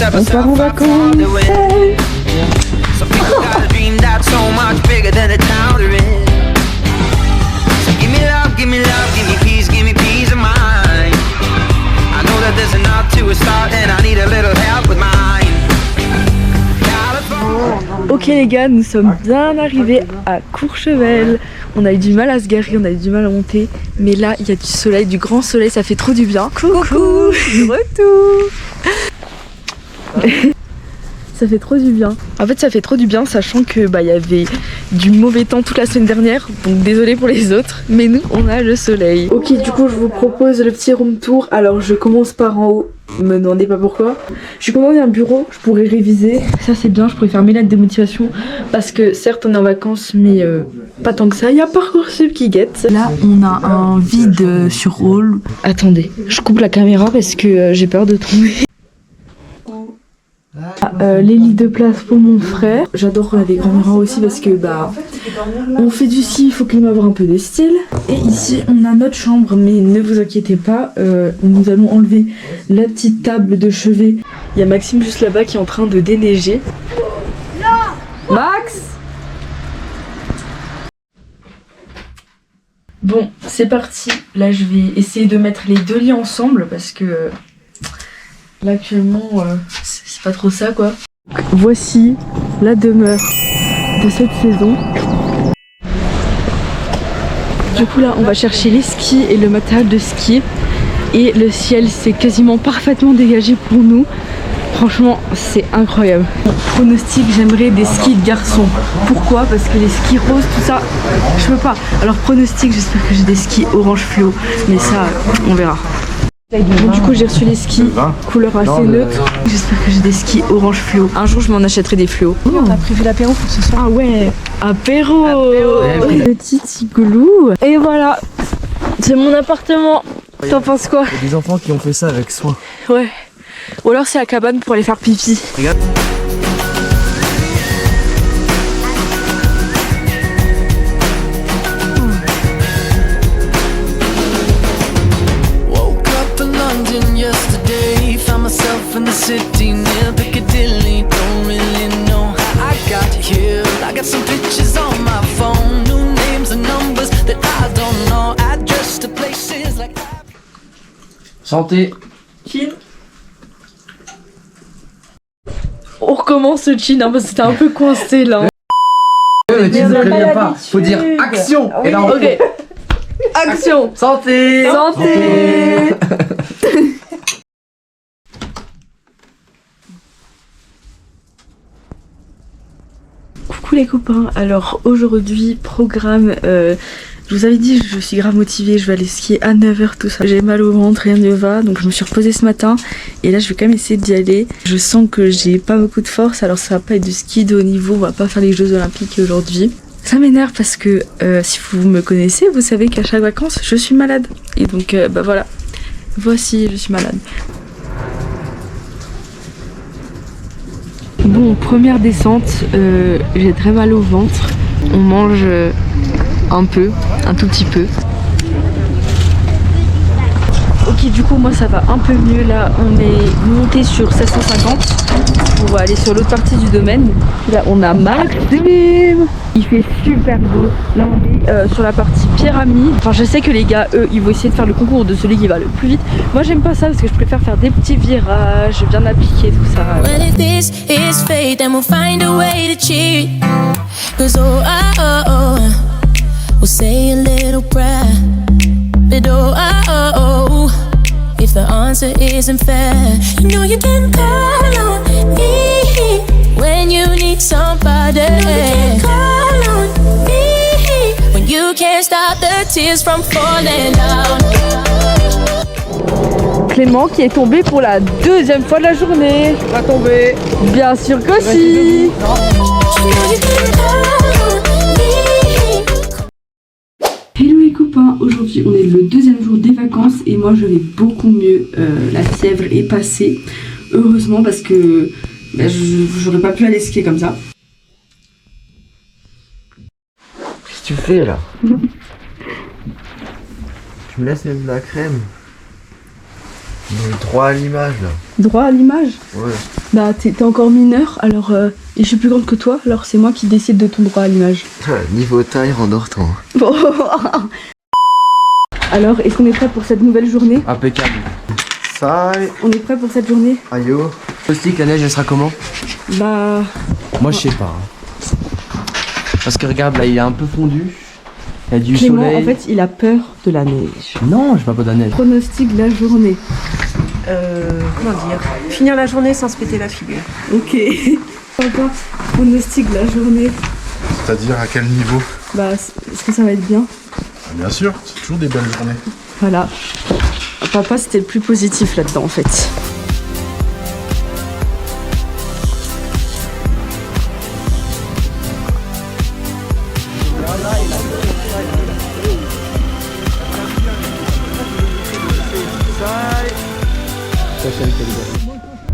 On part en vacances. Some people got a dream that's so much bigger than the town they're in. So give me love, give me love, give me peace of mind. I know that there's enough to a start and I need a little help with mine. Ok les gars, nous sommes bien arrivés à Courchevel. On a eu du mal à se garer, on a eu du mal à monter. Mais là, il y a du soleil, du grand soleil, ça fait trop du bien. Coucou, retour. Ça fait trop du bien. En fait, ça fait trop du bien, sachant que il y avait du mauvais temps toute la semaine dernière. Donc désolé pour les autres, mais nous, on a le soleil. Ok, du coup, je vous propose le petit room tour. Alors, je commence par en haut. Me demandez pas pourquoi. Je suis contente, il y a un bureau, je pourrais réviser. Ça c'est bien, je pourrais faire mes lettres de motivation. Parce que certes on est en vacances, mais pas tant que ça. Il y a Parcoursup qui guette. Là on a un vide sur All. Attendez, je coupe la caméra parce que j'ai peur de tomber. Les lits de place pour mon frère. J'adore les grands miroirs aussi parce que on fait du ski, il faut quand même avoir un peu de style. Et ici on a notre chambre, mais ne vous inquiétez pas, nous allons enlever la petite table de chevet. Il y a Maxime juste là-bas qui est en train de déneiger. Max! Bon, c'est parti. Là je vais essayer de mettre les deux lits ensemble parce que là actuellement c'est pas trop ça quoi. Voici la demeure de cette saison. Du coup là on va chercher les skis et le matériel de ski. Et le ciel s'est quasiment parfaitement dégagé pour nous. Franchement c'est incroyable. Pronostic, j'aimerais des skis de garçons. Pourquoi? Parce que les skis roses tout ça je peux pas. Alors pronostic, j'espère que j'ai des skis orange fluo. Mais ça on verra. Bon, du coup j'ai reçu les skis couleur assez neutre. J'espère que j'ai des skis orange fluo. Un jour je m'en achèterai des fluo. On a prévu l'apéro pour ce soir. Ah ouais, apéro. Petit igloo. Et voilà, c'est mon appartement. T'en penses quoi? Il y a des enfants qui ont fait ça avec soin. Ouais. Ou alors c'est la cabane pour aller faire pipi. Regarde. In the city near Piccadilly, don't really know how I got here. I got some pictures on my phone, new names and numbers that I don't know, address to places like that. Santé. Chin. On recommence le chin parce que c'était un peu coincé là. Mais tu ne préviens pas, faut dire action. Oui. Et là on ok. Action. Santé. Santé. Coucou les copains, alors aujourd'hui programme, je vous avais dit je suis grave motivée, je vais aller skier à 9h tout ça. J'ai mal au ventre, rien ne va, donc je me suis reposée ce matin et là je vais quand même essayer d'y aller. Je sens que j'ai pas beaucoup de force, alors ça va pas être du ski de haut niveau, on va pas faire les Jeux Olympiques aujourd'hui. Ça m'énerve parce que si vous me connaissez, vous savez qu'à chaque vacances je suis malade. Et donc voilà, voici je suis malade. Bon, première descente, j'ai très mal au ventre. On mange un tout petit peu. Ok, du coup moi ça va un peu mieux. Là on est monté sur 750 pour aller sur l'autre partie du domaine. Là on a Maxime. Il fait super beau. Là on est sur la partie pyramide. Enfin je sais que les gars eux ils vont essayer de faire le concours de celui qui va le plus vite. Moi j'aime pas ça parce que je préfère faire des petits virages, bien appliquer tout ça. Well, if this is fate, then we'll find a way to cheat. 'Cause we'll say a little prayer. But if the answer isn't fair, you know you can call on me when you need somebody. You know you can call on me when you can't stop the tears from falling down. Clément qui est tombé pour la deuxième fois de la journée. Pas tombé. Bien sûr que si. Hello les copains, aujourd'hui on est le deuxième jour des vacances et moi je vais beaucoup mieux, la fièvre est passée, heureusement parce que j'aurais pas pu aller skier comme ça. Qu'est-ce que tu fais là? Tu me laisses même la crème. Droit à l'image là. Droit à l'image? Ouais. Bah t'es encore mineur, alors et je suis plus grande que toi, alors c'est moi qui décide de ton droit à l'image. Niveau taille, rendors-toi. Bon. Alors, est-ce qu'on est prêt pour cette nouvelle journée? Impeccable. Ça, On est prêt pour cette journée? aïe. Stick, la neige elle sera comment? Bah... Moi je sais pas. Parce que regarde là, il est un peu fondu. Il y a du Clément, soleil. en fait, il a peur de la neige. Non, j'ai pas peur de la neige. Pronostic de la journée. Comment dire? Finir la journée sans se péter la figure. Ok. Encore pronostic de la journée. C'est-à-dire à quel niveau? Bah, est-ce que ça va être bien? Bien sûr, c'est toujours des belles journées. Voilà. Papa, c'était le plus positif là-dedans, en fait.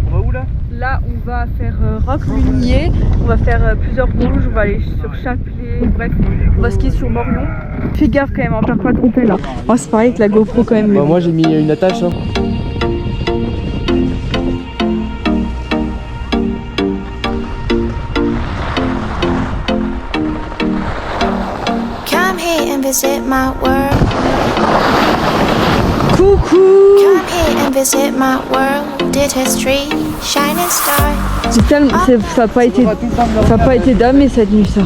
On va où là? Là, on va faire Roque-Lunier, on va faire plusieurs bouges, on va aller sur Chapelet, bref, on va skier sur Morion. Fais gaffe quand même, on perd pas de tromper là. Moi, c'est pareil avec la GoPro quand même. Bah, moi j'ai mis une attache. Hein. Come here and visit my world. Coucou! Come here and visit my world. Did history, shining star. C'est tellement, ça a pas été damé cette nuit ça.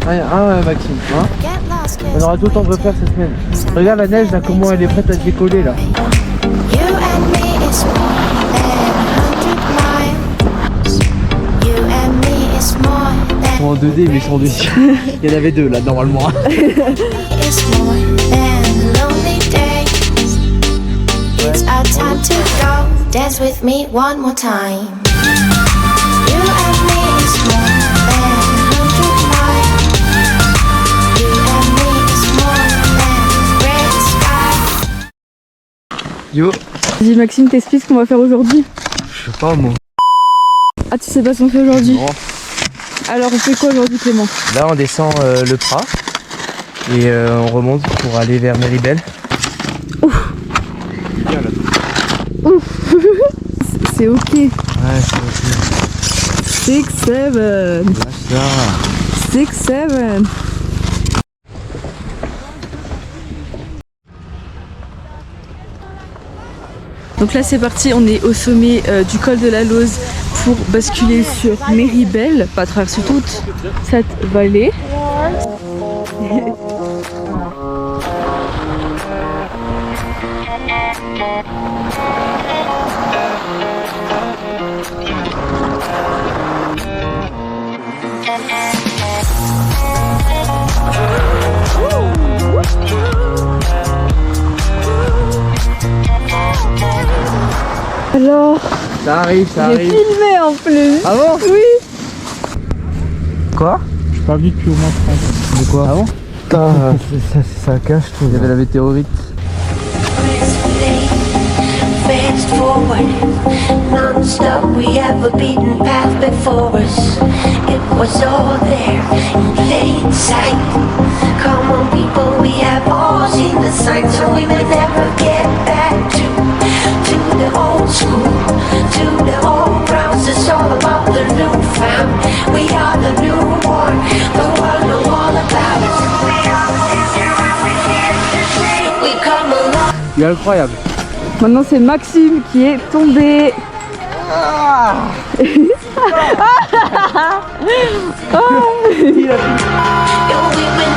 Ouais, Maxime, hein? Get lost, On aura tout le temps de refaire cette semaine. Regarde la neige là, comment elle est prête à se décoller là. You and me is more than 100 miles. You and me is more Ils sont en 2D mais ils sont en 2D. Il y en avait deux là normalement. is more than lonely days. It's our time to go. Dance with me one more time. You and me is more than 100 miles. You and me is more than gray sky. Yo, Vas-y Maxime, t'expliques ce qu'on va faire aujourd'hui. je sais pas moi. Ah, tu sais pas ce qu'on fait aujourd'hui? Non. Alors on fait quoi aujourd'hui Clément? Là on descend le Prat et on remonte pour aller vers Méribel. C'est ok. Ouais, c'est ok. 6, 7. Lâche ça. 6, 7. Donc là c'est parti, on est au sommet du col de la Lauze pour basculer sur Méribel, pas traverser toute cette vallée. Alors, Ça arrive, ça j'ai arrive. filmé en plus. Ah bon? Oui. Quoi? Je suis pas venu depuis au moins 30 ans. De quoi? Ah bon? Putain, ça cache tout. Il y avait la météorite. Fast forward, non-stop, we have a beaten path before us. It was all there in plain sight. Come on people, we have all seen the signs, so we may never get back to the old school, to the old grounds. It's all about the new found. We are the newborn, the world know all about us. We are the future and we're here to stay. We come along. Il est incroyable. Maintenant c'est Maxime qui est tombé. We will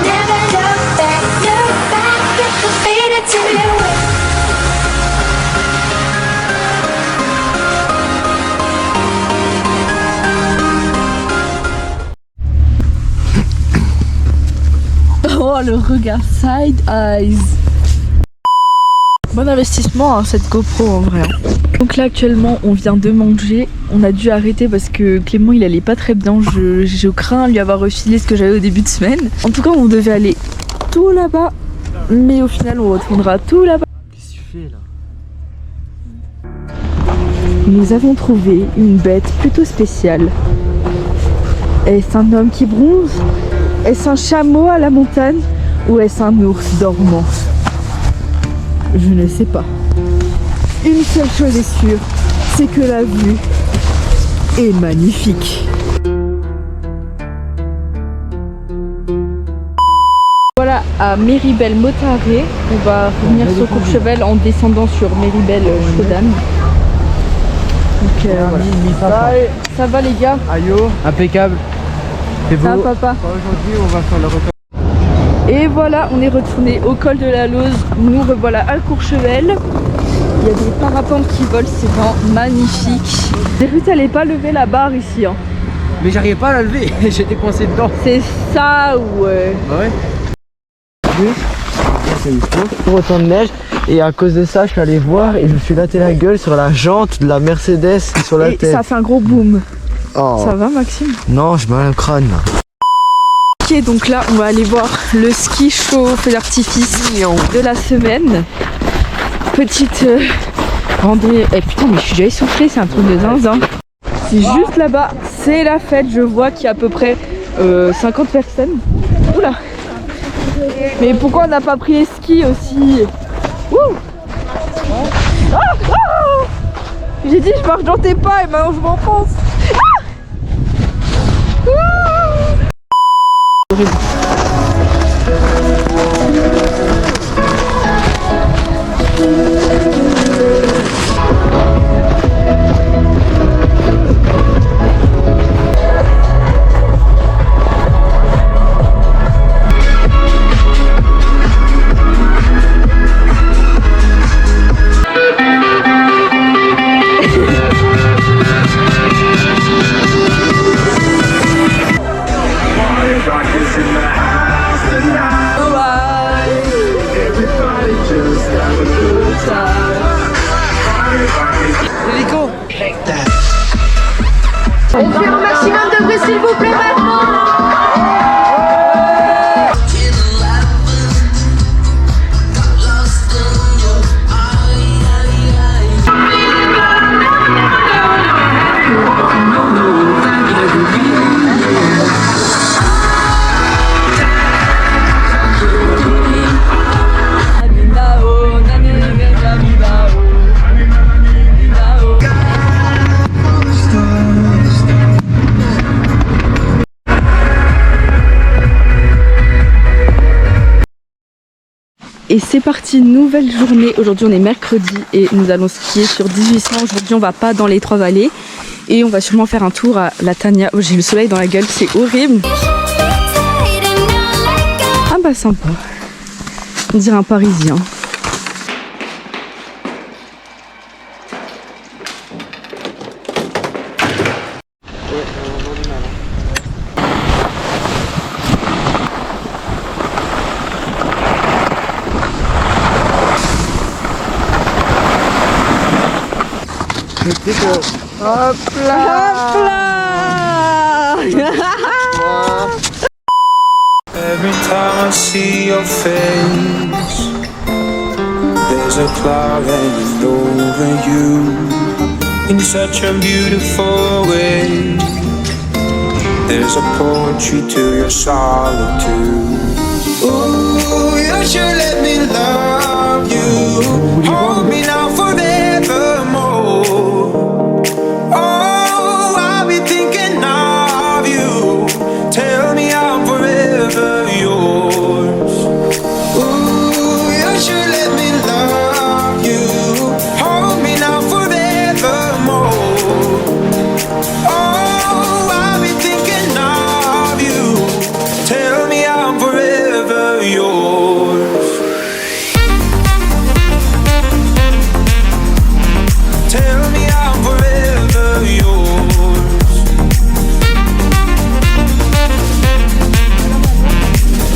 never look back, get the faded to your way. Oh le regard side eyes. Bon investissement hein, cette GoPro en vrai. Donc là actuellement on vient de manger. On a dû arrêter parce que Clément il allait pas très bien. Je crains lui avoir refilé ce que j'avais au début de semaine. En tout cas on devait aller tout là-bas. Mais au final on retournera tout là-bas. Qu'est-ce que tu fais là? Nous avons trouvé une bête plutôt spéciale. Est-ce un homme qui bronze? Est-ce un chameau à la montagne? Ou est-ce un ours dormant? Je ne sais pas. Une seule chose est sûre, c'est que la vue est magnifique. Voilà à Méribel-Motaré. On va revenir sur Courchevel en descendant sur Méribel-Chaudane. Donc voilà. Ça va les gars? Ayo, impeccable. C'est beau. Ça va papa? Aujourd'hui on va faire le retour. Et voilà, on est retourné au col de la Lauze. Nous revoilà à Courchevel. Il y a des parapentes qui volent, c'est vraiment magnifique. J'ai vu que t'allais pas lever la barre ici. Hein. Mais j'arrivais pas à la lever, j'étais coincé dedans. C'est ça ou Bah ouais. C'est une fois. Autant de neige. Et à cause de ça, je suis allé voir et je me suis laté la gueule sur la jante de la Mercedes sur la et tête. ça fait un gros boom. Oh. Ça va Maxime? Non, je me mal au crâne. Ok, donc là, on va aller voir le ski show feu d'artifice de la semaine. Petite randonnée. Eh putain, mais je suis déjà essoufflée, c'est un truc de zinzin. C'est juste là-bas, c'est la fête. Je vois qu'il y a à peu près 50 personnes. Oula! Mais pourquoi on n'a pas pris les skis aussi? Ouh! Ah, ah, j'ai dit je marche dans tes pas et maintenant je m'enfonce. Ah, horrible. Hélico. On fait un maximum de bruit s'il vous plaît maintenant. Et c'est parti, nouvelle journée. Aujourd'hui on est mercredi et nous allons skier sur 1800. Aujourd'hui on va pas dans les Trois Vallées et on va sûrement faire un tour à la Tania. Oh, j'ai le soleil dans la gueule, c'est horrible. Ah bah sympa. On dirait un Parisien. Hop là. Every time I see your face, there's a cloud hanging over you in such a beautiful way. There's a poetry to your solitude. Ooh, you should let me love you. Hold me now forevermore. Oh, I'll be thinking of you. Tell me I'm forever yours. Ooh, you should let me love you. Hold me now forevermore. Oh, I'll be thinking of you. Tell me I'm forever yours. Tell me I'm forever yours.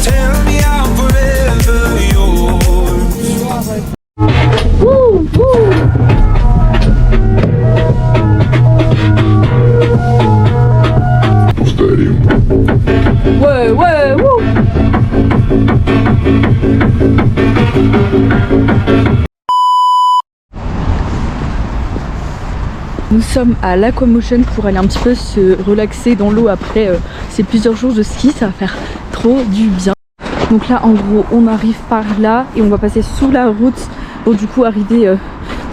Tell me I'm forever yours. Ouais, ouais, wouh. Nous sommes à l'Aquamotion pour aller un petit peu se relaxer dans l'eau après ces plusieurs jours de ski, ça va faire trop du bien. Donc là en gros on arrive par là et on va passer sous la route pour du coup arriver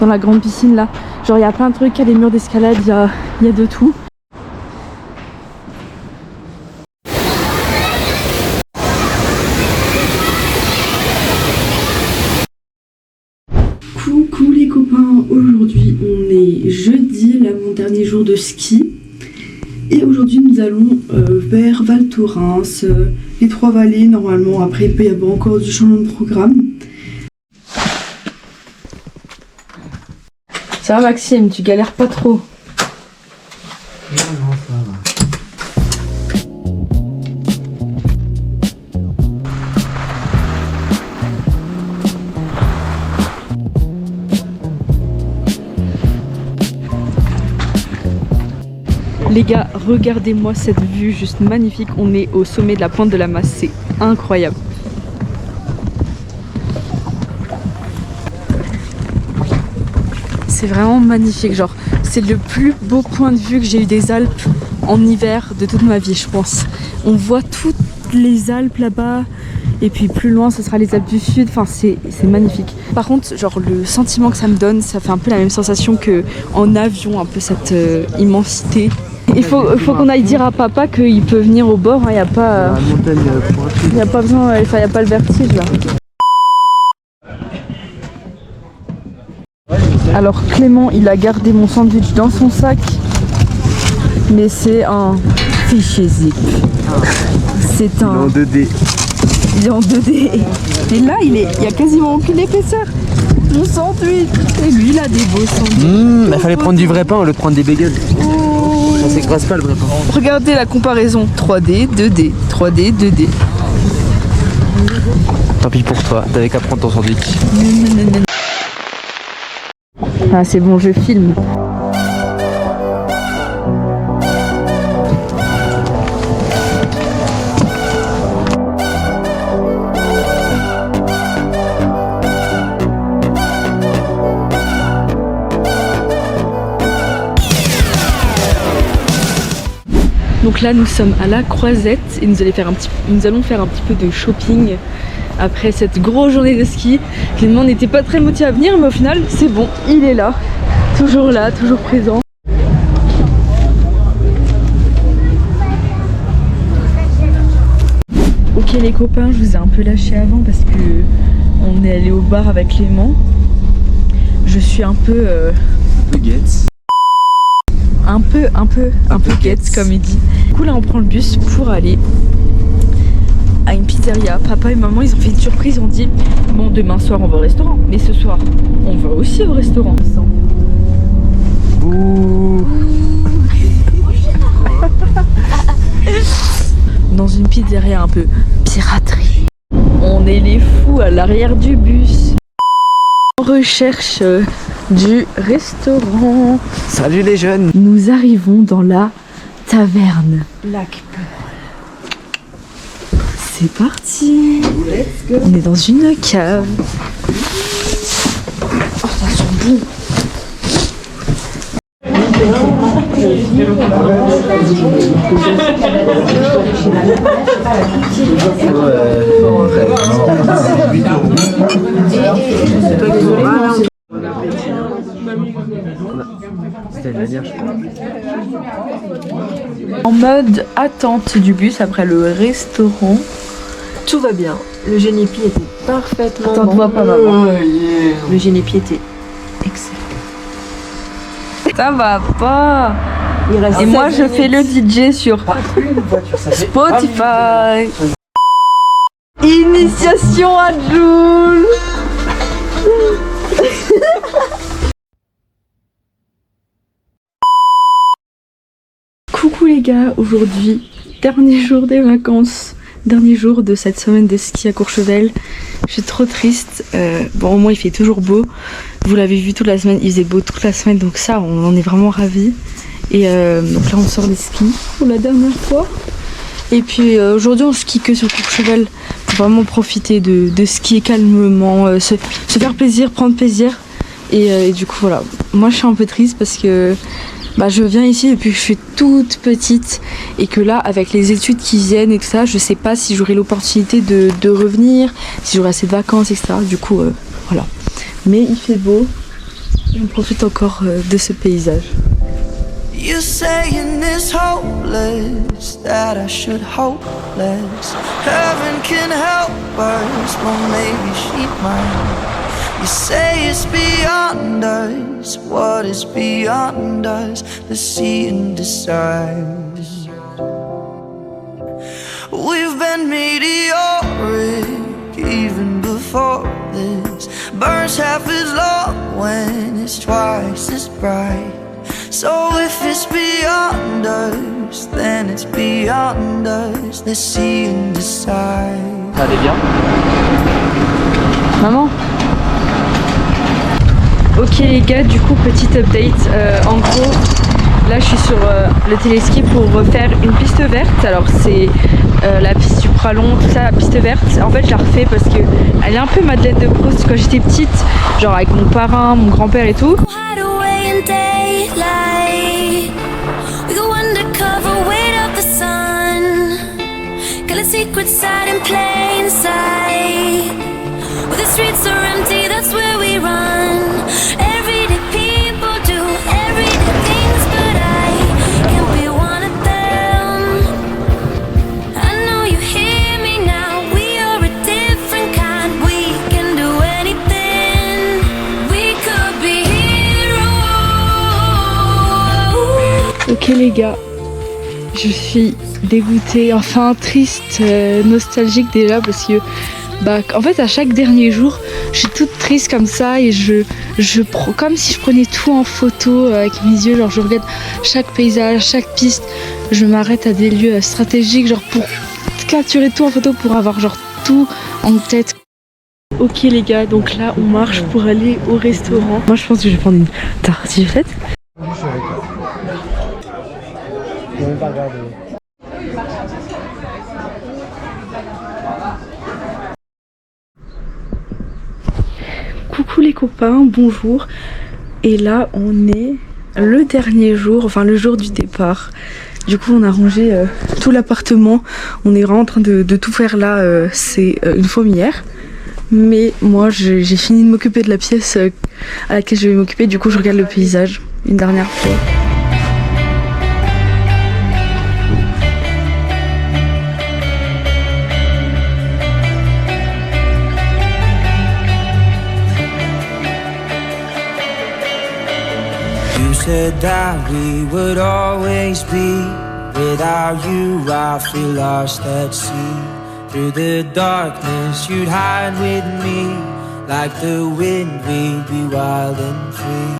dans la grande piscine là. Genre il y a plein de trucs, il y a des murs d'escalade, il y a de tout. est jeudi, là mon dernier jour de ski. Et aujourd'hui nous allons vers Val Thorens, les Trois-Vallées normalement. Après il peut y avoir encore du changement de programme. Ça va Maxime, tu galères pas trop? Non, ça va. Les gars, regardez-moi cette vue juste magnifique. On est au sommet de la pointe de la Masse, c'est incroyable. C'est vraiment magnifique, genre c'est le plus beau point de vue que j'ai eu des Alpes en hiver de toute ma vie je pense. On voit toutes les Alpes là-bas et puis plus loin ce sera les Alpes du Sud, enfin c'est magnifique. Par contre genre le sentiment que ça me donne, ça fait un peu la même sensation qu'en avion, un peu cette immensité. Il faut qu'on aille dire à papa qu'il peut venir au bord, il n'y a pas... La montagne pointue. Il n'y a pas besoin, il n'y a pas le vertige là. Alors Clément il a gardé mon sandwich dans son sac, mais c'est un fichier zip. C'est un... En 2D. Il est en 2D. Et là il y a quasiment aucune épaisseur. Mon sandwich. Et lui il a des beaux sandwichs. Il fallait prendre du vrai pain au lieu de prendre des bagels. Ça s'écrase pas le vrai pain. Regardez la comparaison. 3D, 2D, 3D, 2D. Tant pis pour toi, t'avais qu'à prendre ton sandwich. Ah c'est bon, je filme. Donc là nous sommes à la Croisette et nous allons faire un petit peu de shopping après cette grosse journée de ski. Clément n'était pas très motivé à venir mais au final c'est bon, il est là, toujours présent. Ok les copains, je vous ai un peu lâché avant parce que on est allé au bar avec Clément. Je suis un peu Nuggets. un peu guette comme il dit. Du coup là on prend le bus pour aller à une pizzeria. Papa et maman ils ont fait une surprise, ils ont dit bon demain soir on va au restaurant, mais ce soir on va aussi au restaurant. Ouh. Dans une pizzeria un peu piraterie. On est les fous à l'arrière du bus. En recherche du restaurant. Salut les jeunes. Nous arrivons dans la taverne. Lac. C'est parti. On est dans une cave. Oh ça sent bon. En mode attente du bus après le restaurant. Tout va bien. Le génépi était parfaitement T'en vois pas maman. Le génépi était excellent. Ça va pas. Il reste Et moi 7 je fais le DJ sur Spotify. Initiation à Joule. Coucou les gars, aujourd'hui dernier jour des vacances, dernier jour de cette semaine de ski à Courchevel. Je suis trop triste, bon au moins il fait toujours beau, vous l'avez vu toute la semaine, il faisait beau toute la semaine donc ça on en est vraiment ravis. Et donc là on sort des skis pour la dernière fois. Et puis aujourd'hui on skie que sur Courchevel pour vraiment profiter de skier calmement, se faire plaisir, prendre plaisir. Et du coup voilà, moi je suis un peu triste parce que je viens ici depuis que je suis toute petite et que là avec les études qui viennent et tout ça, je sais pas si j'aurai l'opportunité de revenir, si j'aurai assez de vacances etc. Du coup voilà, mais il fait beau et on profite encore de ce paysage. You saying it's hopeless, that I should hope less. Heaven can help us, well maybe she might. You say it's beyond us. What is beyond us? Let's see and decide. We've been meteoric even before this. Burns half as long when it's twice as bright. So if it's beyond us, then it's beyond us. Let's see and decide. Ça allait bien. Maman. Ok les gars, du coup petite update. En gros, là je suis sur le téléski pour refaire une piste verte. Alors c'est la piste du pralon, tout ça, la piste verte. En fait je la refais parce que elle est un peu Madeleine de Proust quand j'étais petite. Genre avec mon parrain, mon grand-père et tout. Secret side in plain sight. Where the streets are empty, that's where we run. Everyday people do everyday things, but I can't be one of them. I know you hear me now. We are a different kind. We can do anything. We could be heroes. Ok les gars, je suis dégoûtée, enfin triste, nostalgique déjà parce que bah en fait à chaque dernier jour je suis toute triste comme ça et je prends comme si je prenais tout en photo avec mes yeux, genre je regarde chaque paysage, chaque piste, je m'arrête à des lieux stratégiques genre pour capturer tout en photo pour avoir genre tout en tête. Ok les gars, donc là on marche pour aller au restaurant. Moi je pense que je vais prendre une tartiflette. Coucou les copains, bonjour. Et là on est le dernier jour, enfin le jour du départ. Du coup on a rangé tout l'appartement. On est vraiment en train de tout faire là, c'est une fourmilière. Mais moi j'ai fini de m'occuper de la pièce à laquelle je vais m'occuper. Du coup je regarde le paysage une dernière fois. You said that we would always be. Without you, I feel lost at sea. Through the darkness, you'd hide with me. Like the wind, we'd be wild and free.